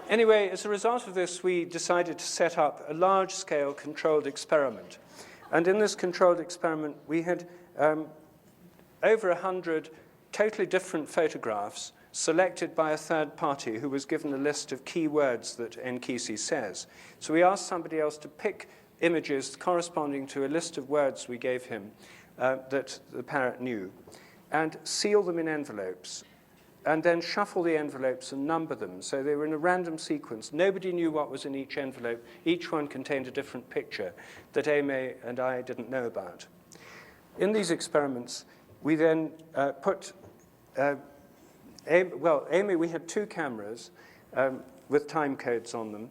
Anyway, as a result of this, we decided to set up a large-scale controlled experiment. And in this controlled experiment, we had over 100 totally different photographs selected by a third party who was given a list of key words that Nkisi says. So we asked somebody else to pick images corresponding to a list of words we gave him that the parrot knew, and seal them in envelopes, and then shuffle the envelopes and number them. So they were in a random sequence. Nobody knew what was in each envelope. Each one contained a different picture that Amy and I didn't know about. In these experiments, we then Amy, we had 2 cameras with time codes on them.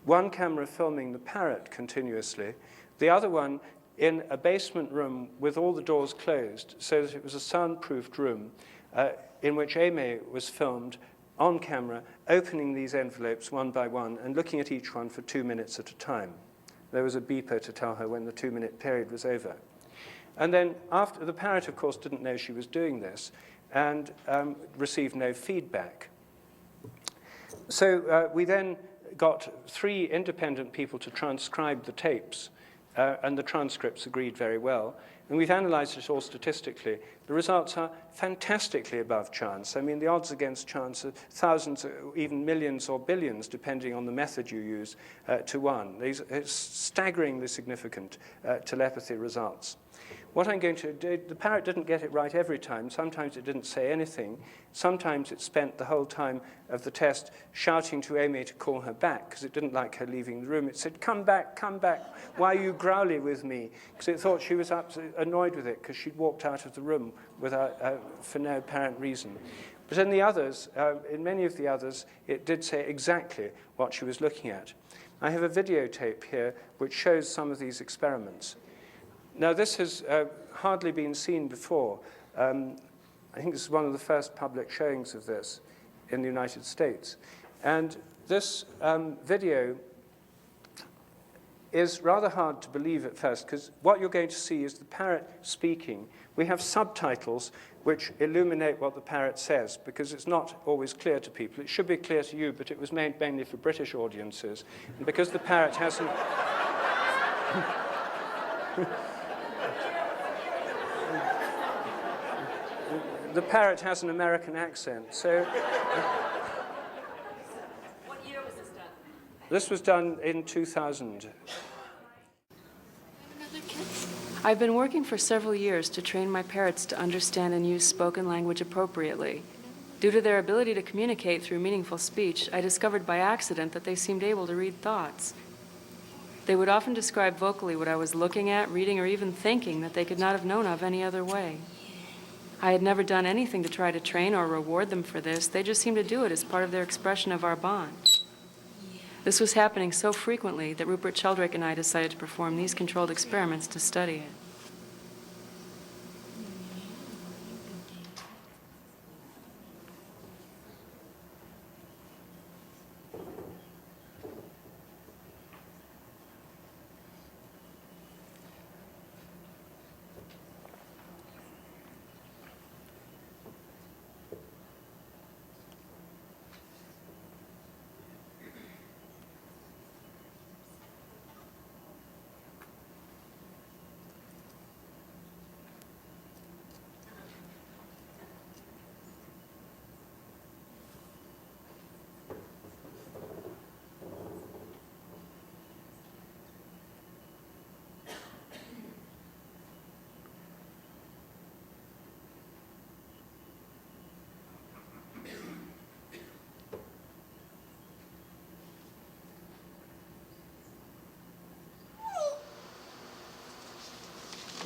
One camera filming the parrot continuously, the other one in a basement room with all the doors closed, so that it was a soundproofed room in which Amy was filmed on camera, opening these envelopes one by one and looking at each one for 2 minutes at a time. There was a beeper to tell her when the 2-minute period was over. And then after, the parrot, of course, didn't know she was doing this and received no feedback. So we then got 3 independent people to transcribe the tapes, and the transcripts agreed very well. And we've analyzed it all statistically. The results are fantastically above chance. I mean, the odds against chance are thousands, even millions or billions, depending on the method you use, to 1. These are staggeringly significant telepathy results. What I'm going to do, the parrot didn't get it right every time. Sometimes it didn't say anything. Sometimes it spent the whole time of the test shouting to Amy to call her back because it didn't like her leaving the room. It said, come back, why are you growly with me? Because it thought she was annoyed with it because she'd walked out of the room for no apparent reason. But in the others, in many of the others, it did say exactly what she was looking at. I have a videotape here which shows some of these experiments. Now, this has hardly been seen before. I think this is one of the first public showings of this in the United States. And this video is rather hard to believe at first, because what you're going to see is the parrot speaking. We have subtitles which illuminate what the parrot says, because it's not always clear to people. It should be clear to you, but it was made mainly for British audiences. And because the parrot hasn't... The parrot has an American accent, so... What year was this done? This was done in 2000. I've been working for several years to train my parrots to understand and use spoken language appropriately. Due to their ability to communicate through meaningful speech, I discovered by accident that they seemed able to read thoughts. They would often describe vocally what I was looking at, reading, or even thinking that they could not have known of any other way. I had never done anything to try to train or reward them for this. They just seemed to do it as part of their expression of our bond. This was happening so frequently that Rupert Sheldrake and I decided to perform these controlled experiments to study it.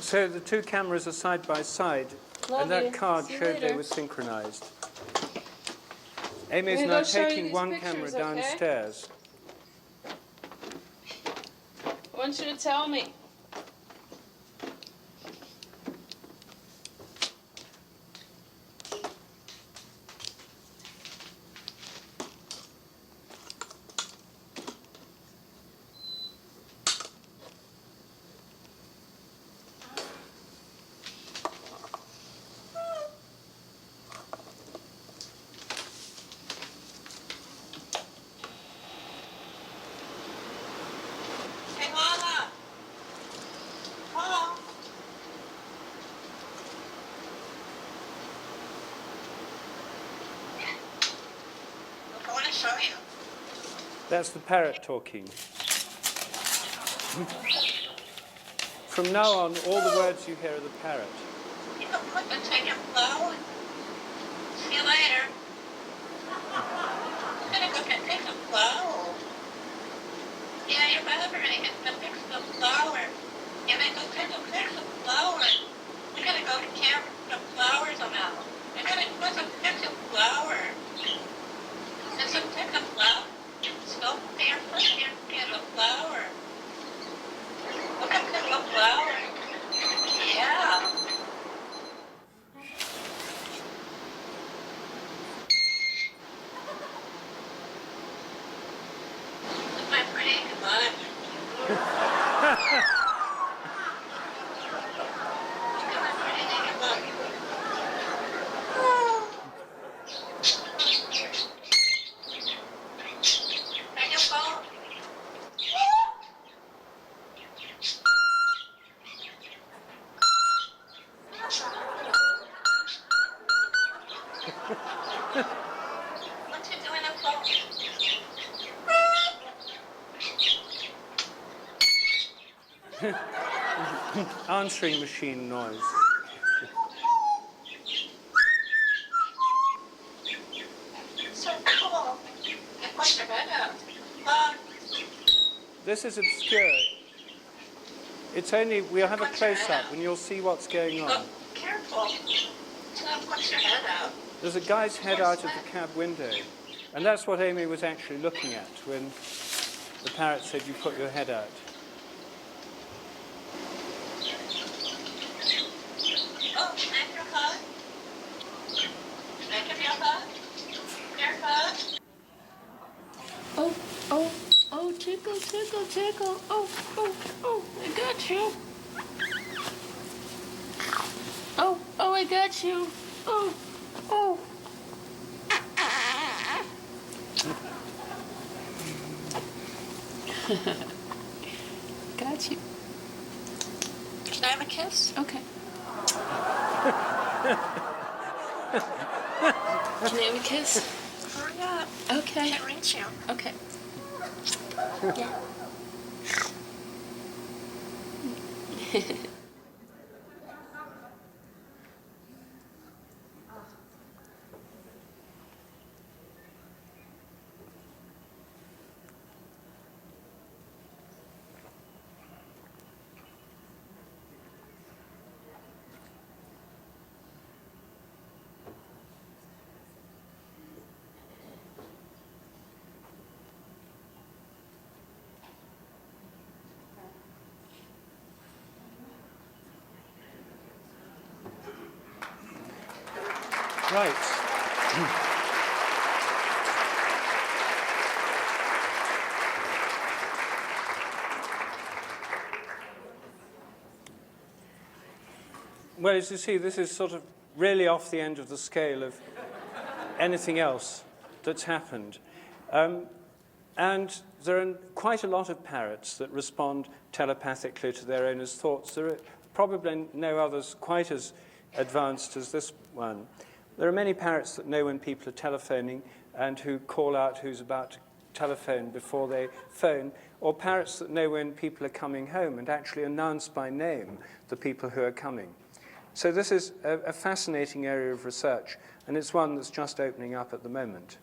So the 2 cameras are side by side, and that card showed they were synchronized. Amy's now taking one camera downstairs. I want you to tell me. show you. That's the parrot talking. From now on, all the words you hear are the parrot. You can put the take a flow. See you later. I'm gonna go take a flow. Yeah, you're vibrating it to fix the flower. You may go fix the flower. We're gonna go to camp with the flowers now. We're gonna put some fix a flower. And some fix a flower. Go barefoot here and the flower. Look at the flower. Yeah. Look my pretty, come on. Look at my pretty naked look. Take your phone. What you doing up phone? Answering machine noise. So cool. You put your head out. This is obscure. It's only, we'll have a close-up and you'll see what's going on. Careful. Don't put your head out. There's a guy's head out of the cab window. And that's what Amy was actually looking at when the parrot said, you put your head out. Oh, make your hug. Make him your hug. Your hug. Oh, oh, oh, tickle, tickle, tickle. Oh, oh, oh, I got you. Oh, oh, I got you. Oh, oh. Got you. Can I have a kiss? Okay. Can I have a kiss? Hurry up. Okay. Can't reach you. Okay. Yeah. Right. Well, as you see, this is sort of really off the end of the scale of anything else that's happened. And there are quite a lot of parrots that respond telepathically to their owner's thoughts. There are probably no others quite as advanced as this one. There are many parrots that know when people are telephoning and who call out who's about to telephone before they phone, or parrots that know when people are coming home and actually announce by name the people who are coming. So this is a fascinating area of research, and it's one that's just opening up at the moment.